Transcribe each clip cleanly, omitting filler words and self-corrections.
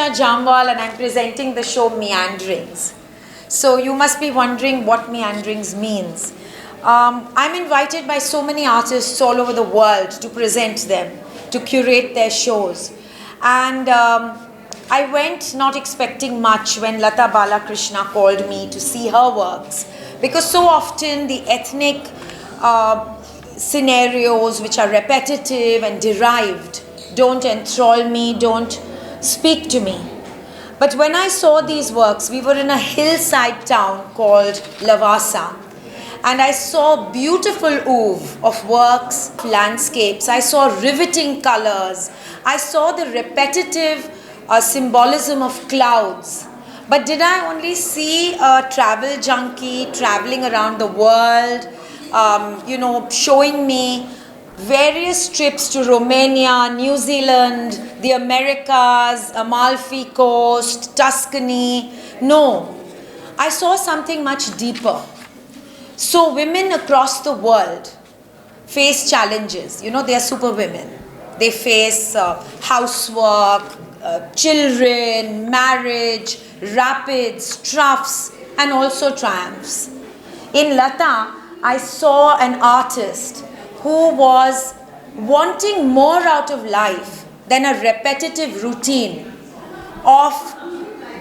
Nisha JamVwal and I'm presenting the show Meanderings. So you must be wondering what Meanderings means. I'm invited by so many artists all over the world to present them, to curate their shows. And I went not expecting much when Lata Balakrishna called me to see her works, because so often the ethnic scenarios which are repetitive and derived don't enthrall me, don't speak to me. But when I saw these works, we were in a hillside town called Lavasa, and I saw beautiful oeuvre of works, landscapes. I saw riveting colors. I saw the repetitive symbolism of clouds. But did I only see a travel junkie traveling around the world, showing me various trips to Romania, New Zealand, the Americas, Amalfi Coast, Tuscany? No, I saw something much deeper. So women across the world face challenges. They are super women. They face housework, children, marriage, rapids, troughs, and also triumphs. In Lata, I saw an artist who was wanting more out of life than a repetitive routine of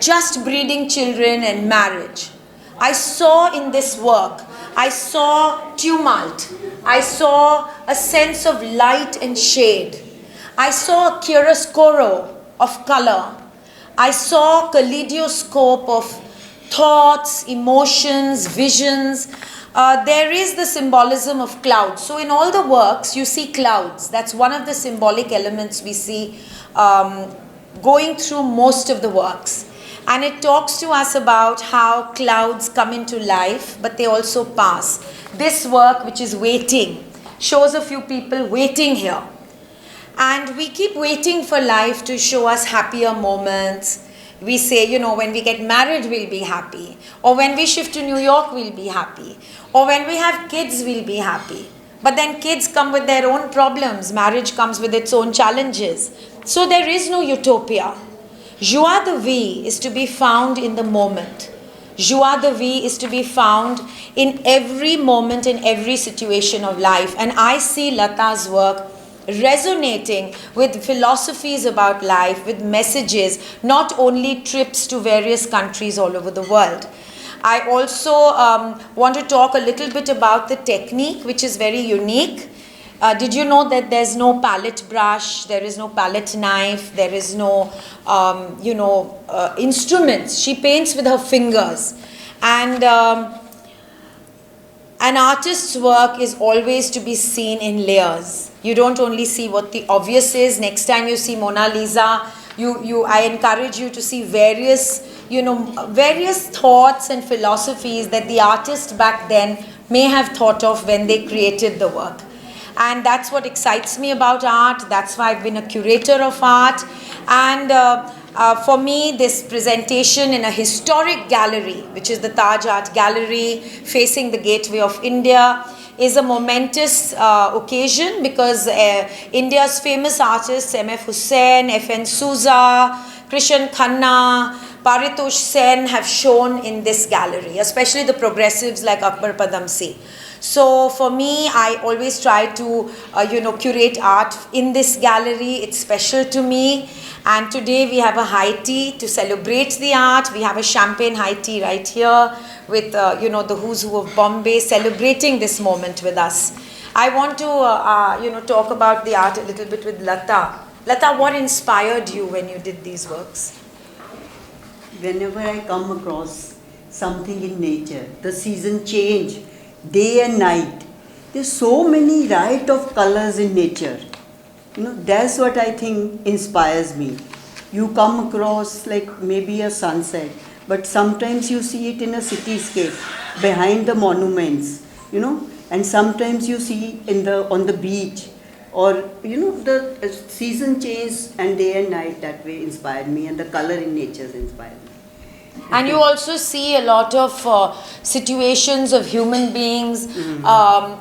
just breeding children and marriage. I saw in this work, I saw tumult. I saw a sense of light and shade. I saw a chiaroscuro of color. I saw a kaleidoscope of thoughts, emotions, visions. There is the symbolism of clouds. So in all the works, you see clouds. That's one of the symbolic elements we see going through most of the works. And it talks to us about how clouds come into life, but they also pass. This work, which is waiting, shows a few people waiting here. And we keep waiting for life to show us happier moments. We say, when we get married, we'll be happy. Or when we shift to New York, we'll be happy. Or when we have kids, we'll be happy. But then kids come with their own problems. Marriage comes with its own challenges. So there is no utopia. Joie de vie is to be found in the moment. Joie de vie is to be found in every moment, in every situation of life. And I see Lata's work resonating with philosophies about life, with messages, not only trips to various countries all over the world. I also want to talk a little bit about the technique, which is very unique. Did you know that there's no palette brush, there is no palette knife, there is no, instruments. She paints with her fingers. And an artist's work is always to be seen in layers. You don't only see what the obvious is. Next time you see Mona Lisa, I encourage you to see various thoughts and philosophies that the artist back then may have thought of when they created the work. And that's what excites me about art. That's why I've been a curator of art. And for me, this presentation in a historic gallery, which is the Taj Art Gallery facing the Gateway of India, is a momentous occasion because India's famous artists, M.F. Hussain, F.N. Souza, Krishan Khanna, Paritosh Sen have shown in this gallery, especially the progressives like Akbar Padamsee. So for me, I always try to, curate art in this gallery. It's special to me. And today we have a high tea to celebrate the art. We have a champagne high tea right here with, the who's who of Bombay celebrating this moment with us. I want to, talk about the art a little bit with Lata. Lata, what inspired you when you did these works? Whenever I come across something in nature, the season change, day and night. There's so many riot of colors in nature. That's what I think inspires me. You come across like maybe a sunset, but sometimes you see it in a cityscape, behind the monuments, and sometimes you see on the beach, or the season change and day and night that way inspired me, and the color in nature inspired me. And you also see a lot of situations of human beings. There are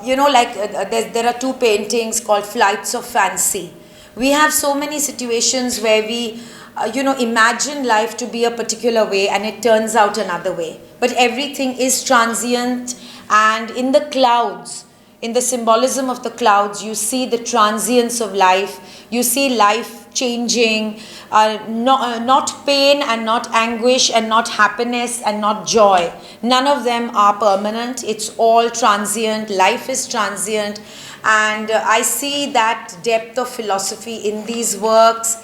two paintings called Flights of Fancy. We have so many situations where we imagine life to be a particular way and it turns out another way. But everything is transient, and in the clouds, in the symbolism of the clouds, you see the transience of life. You see life changing, not pain and not anguish and not happiness and not joy. None of them are permanent. It's all transient. Life is transient. And I see that depth of philosophy in these works.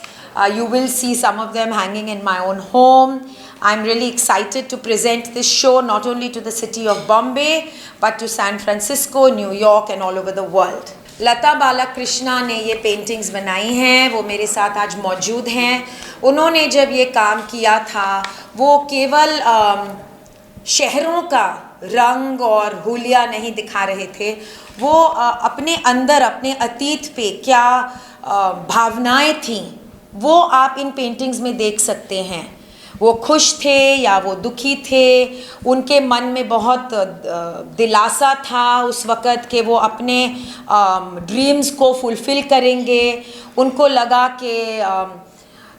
You will see some of them hanging in my own home. I'm really excited to present this show not only to the city of Bombay, but to San Francisco, New York and all over the world. लता बालाकृष्णा ने ये paintings बनाई हैं, वो मेरे साथ आज मौजूद हैं. उन्होंने जब ये काम किया था, वो केवल शहरों का रंग और हुलिया नहीं दिखा रहे थे. वो अपने अंदर, अपने अतीत पे क्या भावनाएं थीं, वो आप इन पेंटिंग्स में देख सकते हैं. वो खुश थे या वो दुखी थे, उनके मन में बहुत दिलासा था उस वक़्त कि वो अपने ड्रीम्स को फुलफ़िल करेंगे. उनको लगा कि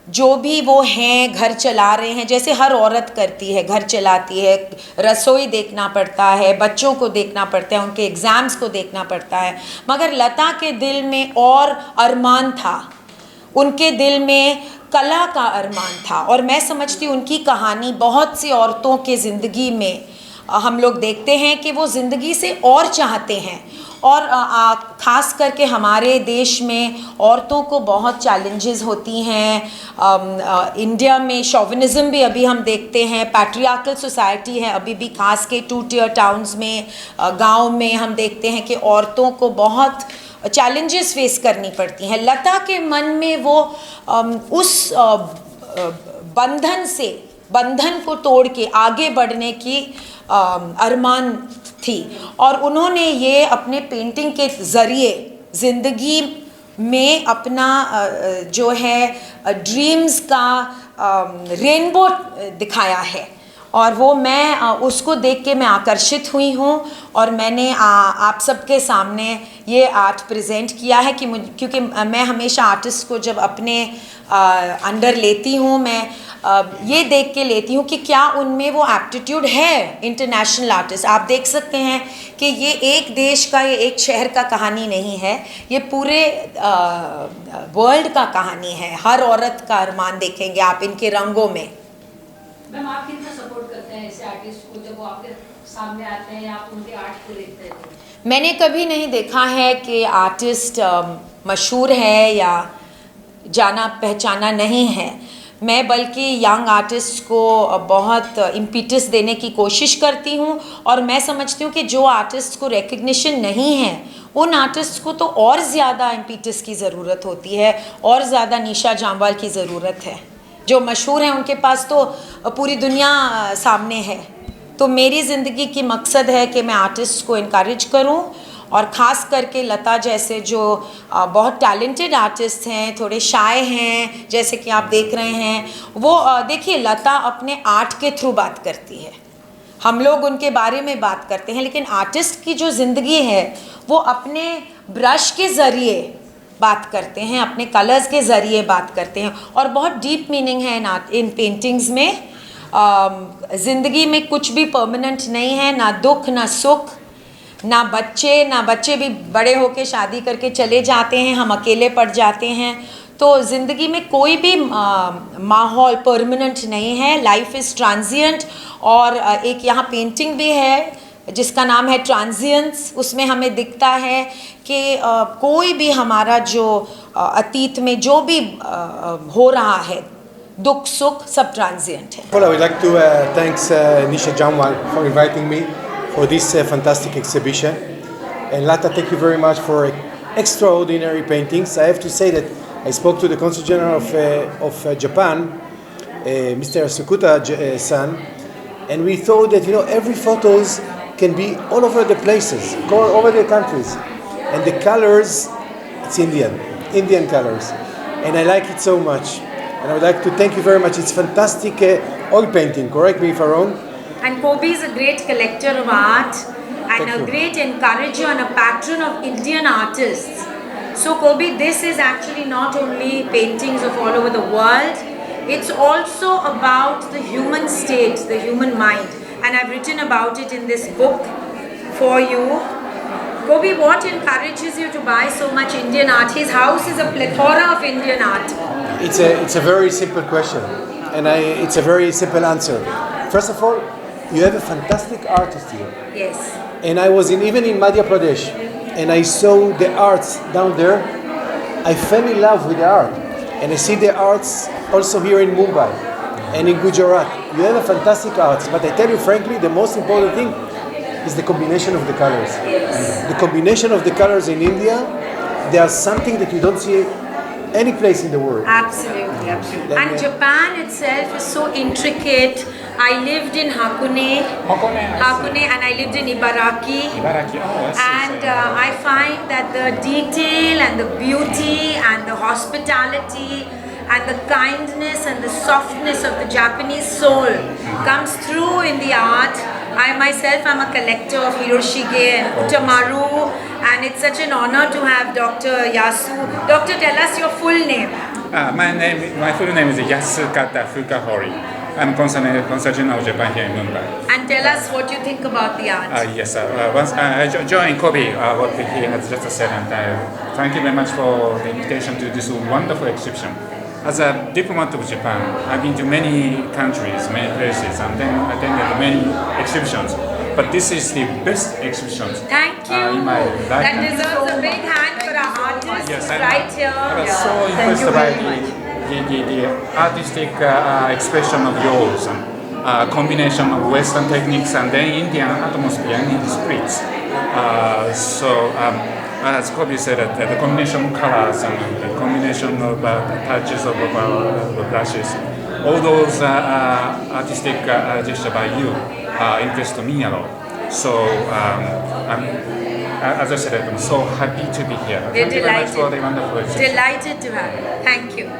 जो भी वो हैं घर चला रहे हैं, जैसे हर औरत करती है, घर चलाती है, रसोई देखना पड़ता है, बच्चों को देखना पड़ता है, उनके एग्ज़ाम्स को देखना पड़ता है. मगर लता के दिल में और अरमान था, उनके दिल में कला का अरमान था. और मैं समझती हूँ उनकी कहानी बहुत सी औरतों के ज़िंदगी में हम लोग देखते हैं कि वो ज़िंदगी से और चाहते हैं. और ख़ास करके हमारे देश में औरतों को बहुत चैलेंजेस होती हैं. इंडिया में शोविनिज़म भी अभी हम देखते हैं, पैट्रियार्कल सोसाइटी है अभी भी, ख़ास के 2 टियर टाउन्स में, गांव में हम देखते हैं कि औरतों को बहुत चैलेंजेस फेस करनी पड़ती हैं. लता के मन में वो उस बंधन को तोड़ के आगे बढ़ने की अरमान थी. और उन्होंने ये अपने पेंटिंग के ज़रिए ज़िंदगी में अपना जो है ड्रीम्स का रेनबो दिखाया है. और वो मैं उसको देख के मैं आकर्षित हुई हूँ और मैंने आप सबके सामने ये आर्ट प्रेजेंट किया है कि क्योंकि मैं हमेशा आर्टिस्ट को जब अपने अंडर लेती हूँ, मैं ये देख के लेती हूँ कि क्या उनमें वो एप्टीट्यूड है. इंटरनेशनल आर्टिस्ट आप देख सकते हैं कि ये एक देश का, ये एक शहर का कहानी नहीं है, ये पूरे वर्ल्ड का कहानी है. हर औरत का अरमान देखेंगे आप इनके रंगों में. मैम, आप कितना सपोर्ट करते हैं ऐसे आर्टिस्ट को जब वो आपके सामने आते हैं या आप उनके आर्ट को देखते हैं? मैंने कभी नहीं देखा है कि आर्टिस्ट मशहूर है या जाना पहचाना नहीं है. मैं बल्कि यंग आर्टिस्ट को बहुत इम्पीटस देने की कोशिश करती हूँ. और मैं समझती हूँ कि जो आर्टिस्ट को रिकग्निशन नहीं है, उन आर्टिस्ट को तो और ज़्यादा इम्पीटस की ज़रूरत होती है, और ज़्यादा निशा जामवाल की ज़रूरत है. जो मशहूर हैं उनके पास तो पूरी दुनिया सामने है. तो मेरी ज़िंदगी की मकसद है कि मैं आर्टिस्ट को इनकरेज करूं, और ख़ास करके लता जैसे जो बहुत टैलेंटेड आर्टिस्ट हैं, थोड़े शाय हैं, जैसे कि आप देख रहे हैं. वो देखिए, लता अपने आर्ट के थ्रू बात करती है, हम लोग उनके बारे में बात करते हैं, लेकिन आर्टिस्ट की जो ज़िंदगी है वो अपने ब्रश के ज़रिए बात करते हैं, अपने कलर्स के ज़रिए बात करते हैं. और बहुत डीप मीनिंग है इन पेंटिंग्स में. ज़िंदगी में कुछ भी परमानेंट नहीं है, ना दुख ना सुख, ना बच्चे भी बड़े होके शादी करके चले जाते हैं, हम अकेले पड़ जाते हैं. तो ज़िंदगी में कोई भी माहौल परमानेंट नहीं है. Life is transient. और एक यहाँ पेंटिंग भी है जिसका नाम है ट्रांजिएंस. उसमें हमें दिखता है कि कोई भी हमारा जो अतीत में जो भी हो रहा है, दुख सुख सब ट्रांजिएंट है. Well, I would like to thank Nisha JamVwal for inviting me for this fantastic exhibition. And Lata, thank you very much for extraordinary paintings. I have to say that I spoke to the Consul General of Japan, Mr. Sukuta-san, and we thought that every photos can be all over the places, all over the countries, and the colors, it's Indian colors, and I like it so much. And I would like to thank you very much. It's fantastic oil painting. Correct me if I'm wrong. And Kobe is a great collector of art and Thank you. great encourager and a patron of Indian artists. So Kobe, this is actually not only paintings of all over the world. It's also about the human state, the human mind. And I've written about it in this book for you. Gobi, what encourages you to buy so much Indian art? His house is a plethora of Indian art. It's a very simple question, and it's a very simple answer. First of all, you have a fantastic artist here. Yes. And I was even in Madhya Pradesh, and I saw the arts down there. I fell in love with the art, and I see the arts also here in Mumbai and in Gujarat. You have a fantastic arts, but I tell you frankly, the most important thing is the combination of the colors. Yes. The combination of the colors in India, they are something that you don't see any place in the world. Absolutely, absolutely. And Japan itself is so intricate. I lived in Hakone, and I lived in Ibaraki. And I find that the detail and the beauty and the hospitality and the kindness and the softness of the Japanese soul comes through in the art. I myself am a collector of Hiroshige and Utamaru, and it's such an honor to have Dr. Yasu. Doctor, tell us your full name. My full name is Yasukata Fukahori. I'm consul general of Japan here in Mumbai. And tell us what you think about the art. Yes, once I joined Kobe, what he has just said, and thank you very much for the invitation to this wonderful exhibition. As a diplomat of Japan, I've been to many countries, many places, and then attended many exhibitions. But this is the best exhibition Thank you. in my life. That deserves a big hand for our artists Yes, right here. I was so impressed by the artistic expression of yours, and combination of Western techniques and then Indian atmosphere and the spirits. As Kobe said, the combination of colors and the combination of touches of brushes, all those artistic gestures by you impressed me a lot. So, as I said, I'm so happy to be here. We're Thank you very much delighted. for the wonderful exhibition. Delighted to have you. Thank you.